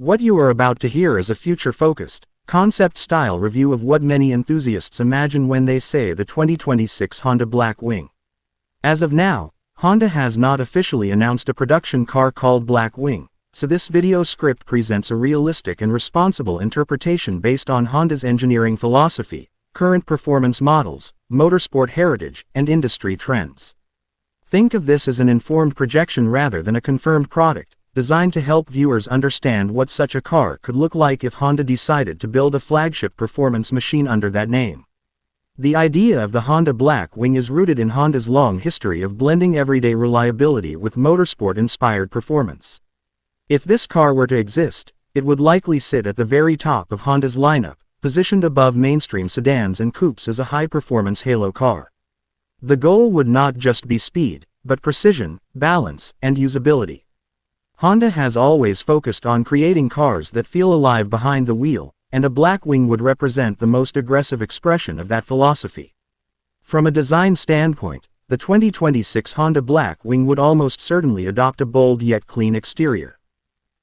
What you are about to hear is a future-focused, concept-style review of what many enthusiasts imagine when they say the 2026 Honda Black Wing. As of now, Honda has not officially announced a production car called Black Wing, so this video script presents a realistic and responsible interpretation based on Honda's engineering philosophy, current performance models, motorsport heritage, and industry trends. Think of this as an informed projection rather than a confirmed product, designed to help viewers understand what such a car could look like if Honda decided to build a flagship performance machine under that name. The idea of the Honda Black Wing is rooted in Honda's long history of blending everyday reliability with motorsport-inspired performance. If this car were to exist, it would likely sit at the very top of Honda's lineup, positioned above mainstream sedans and coupes as a high-performance halo car. The goal would not just be speed, but precision, balance, and usability. Honda has always focused on creating cars that feel alive behind the wheel, and a Black Wing would represent the most aggressive expression of that philosophy. From a design standpoint, the 2026 Honda Black Wing would almost certainly adopt a bold yet clean exterior.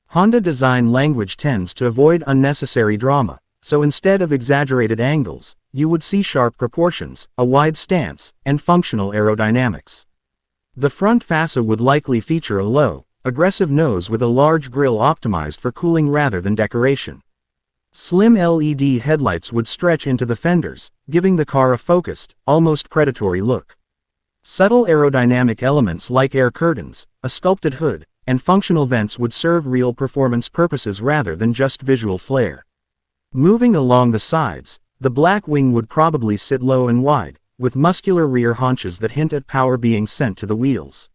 Honda design language tends to avoid unnecessary drama, so instead of exaggerated angles, you would see sharp proportions, a wide stance, and functional aerodynamics. The front fascia would likely feature a low, aggressive nose with a large grille optimized for cooling rather than decoration. Slim LED headlights would stretch into the fenders, giving the car a focused, almost predatory look. Subtle aerodynamic elements like air curtains, a sculpted hood, and functional vents would serve real performance purposes rather than just visual flair. Moving along the sides, the Black Wing would probably sit low and wide, with muscular rear haunches that hint at power being sent to the wheels.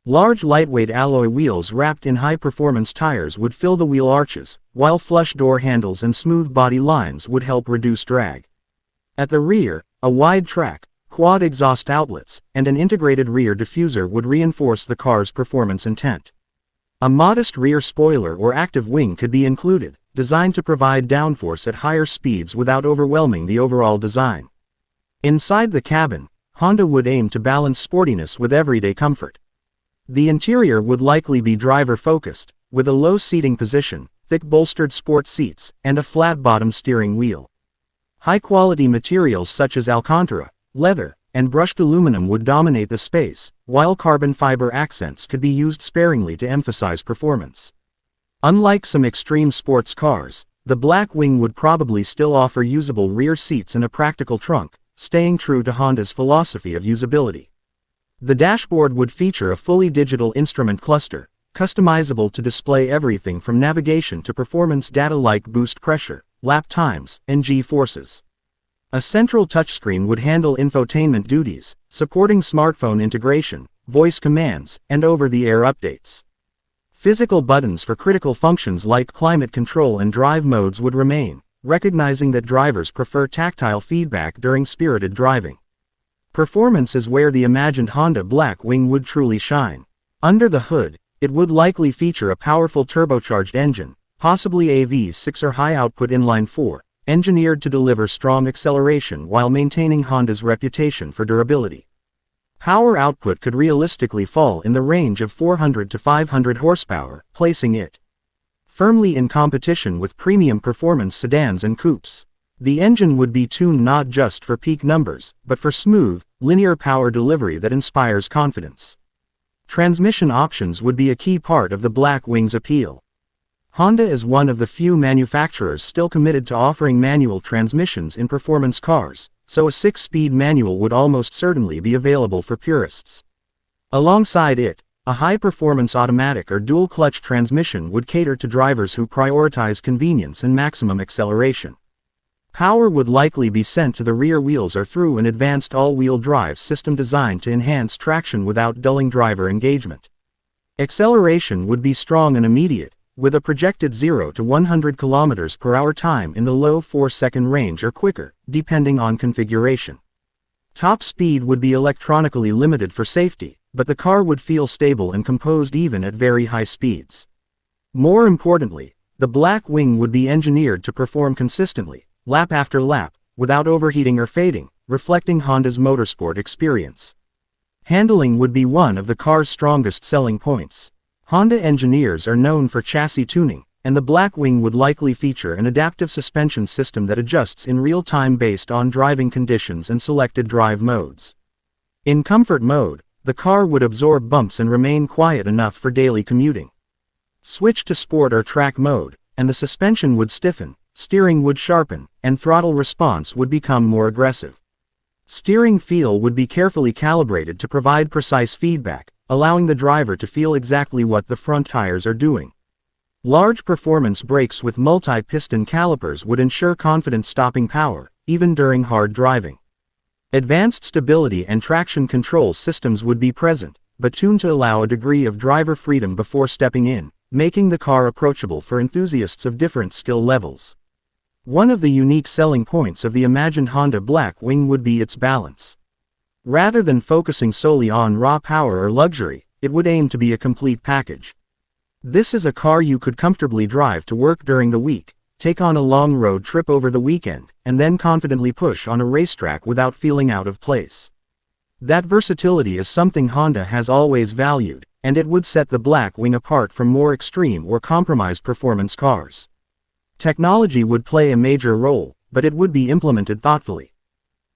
Large lightweight alloy wheels wrapped in high-performance tires would fill the wheel arches, while flush door handles and smooth body lines would help reduce drag. At the rear, a wide track, quad exhaust outlets, and an integrated rear diffuser would reinforce the car's performance intent. A modest rear spoiler or active wing could be included, designed to provide downforce at higher speeds without overwhelming the overall design. Inside the cabin, Honda would aim to balance sportiness with everyday comfort. The interior would likely be driver-focused, with a low seating position, thick bolstered sport seats, and a flat-bottom steering wheel. High-quality materials such as Alcantara, leather, and brushed aluminum would dominate the space, while carbon fiber accents could be used sparingly to emphasize performance. Unlike some extreme sports cars, the Black Wing would probably still offer usable rear seats and a practical trunk, staying true to Honda's philosophy of usability. The dashboard would feature a fully digital instrument cluster, customizable to display everything from navigation to performance data like boost pressure, lap times, and G-forces. A central touchscreen would handle infotainment duties, supporting smartphone integration, voice commands, and over-the-air updates. Physical buttons for critical functions like climate control and drive modes would remain, recognizing that drivers prefer tactile feedback during spirited driving. Performance is where the imagined Honda Black Wing would truly shine. Under the hood, it would likely feature a powerful turbocharged engine, possibly a V6 or high-output inline-4, engineered to deliver strong acceleration while maintaining Honda's reputation for durability. Power output could realistically fall in the range of 400 to 500 horsepower, placing it firmly in competition with premium performance sedans and coupes. The engine would be tuned not just for peak numbers, but for smooth, linear power delivery that inspires confidence. Transmission options would be a key part of the Black Wing's appeal. Honda is one of the few manufacturers still committed to offering manual transmissions in performance cars, so a 6-speed manual would almost certainly be available for purists. Alongside it, a high-performance automatic or dual-clutch transmission would cater to drivers who prioritize convenience and maximum acceleration. Power would likely be sent to the rear wheels or through an advanced all-wheel drive system designed to enhance traction without dulling driver engagement. Acceleration would be strong and immediate, with a projected 0 to 100 km/h time in the low 4-second range or quicker, depending on configuration. Top speed would be electronically limited for safety, but the car would feel stable and composed even at very high speeds. More importantly, the Black Wing would be engineered to perform consistently, lap after lap, without overheating or fading, reflecting Honda's motorsport experience. Handling would be one of the car's strongest selling points. Honda engineers are known for chassis tuning, and the Black Wing would likely feature an adaptive suspension system that adjusts in real time based on driving conditions and selected drive modes. In comfort mode, the car would absorb bumps and remain quiet enough for daily commuting. Switch to sport or track mode, and the suspension would stiffen, steering would sharpen, and throttle response would become more aggressive. Steering feel would be carefully calibrated to provide precise feedback, allowing the driver to feel exactly what the front tires are doing. Large performance brakes with multi-piston calipers would ensure confident stopping power, even during hard driving. Advanced stability and traction control systems would be present, but tuned to allow a degree of driver freedom before stepping in, making the car approachable for enthusiasts of different skill levels. One of the unique selling points of the imagined Honda Black Wing would be its balance. Rather than focusing solely on raw power or luxury, it would aim to be a complete package. This is a car you could comfortably drive to work during the week, take on a long road trip over the weekend, and then confidently push on a racetrack without feeling out of place. That versatility is something Honda has always valued, and it would set the Black Wing apart from more extreme or compromised performance cars. Technology would play a major role, but it would be implemented thoughtfully.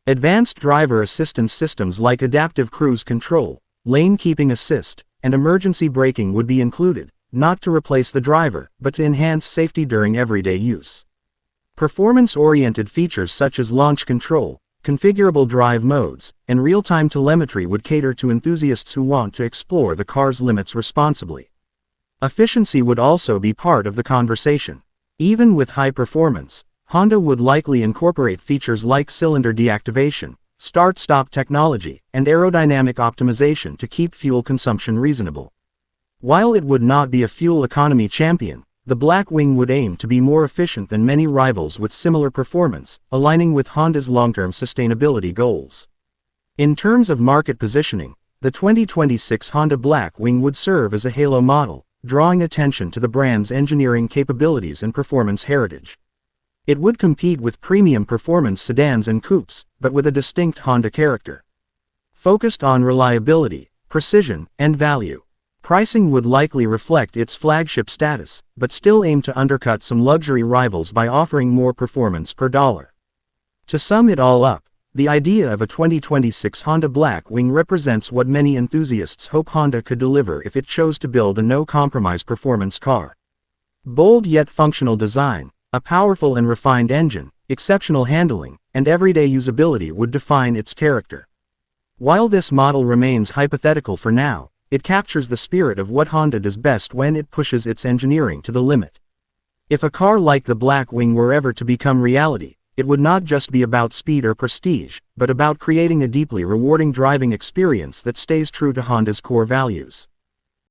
Advanced driver assistance systems like adaptive cruise control, lane keeping assist, and emergency braking would be included, not to replace the driver, but to enhance safety during everyday use. Performance-oriented features such as launch control, configurable drive modes, and real-time telemetry would cater to enthusiasts who want to explore the car's limits responsibly. Efficiency would also be part of the conversation. Even with high performance, Honda would likely incorporate features like cylinder deactivation, start-stop technology, and aerodynamic optimization to keep fuel consumption reasonable. While it would not be a fuel economy champion, the Black Wing would aim to be more efficient than many rivals with similar performance, aligning with Honda's long-term sustainability goals. In terms of market positioning, the 2026 Honda Black Wing would serve as a halo model, drawing attention to the brand's engineering capabilities and performance heritage. It would compete with premium performance sedans and coupes, but with a distinct Honda character. Focused on reliability, precision, and value. Pricing would likely reflect its flagship status, but still aim to undercut some luxury rivals by offering more performance per dollar. To sum it all up, the idea of a 2026 Honda Black Wing represents what many enthusiasts hope Honda could deliver if it chose to build a no-compromise performance car. Bold yet functional design, a powerful and refined engine, exceptional handling, and everyday usability would define its character. While this model remains hypothetical for now, it captures the spirit of what Honda does best when it pushes its engineering to the limit. If a car like the Black Wing were ever to become reality, it would not just be about speed or prestige, but about creating a deeply rewarding driving experience that stays true to Honda's core values.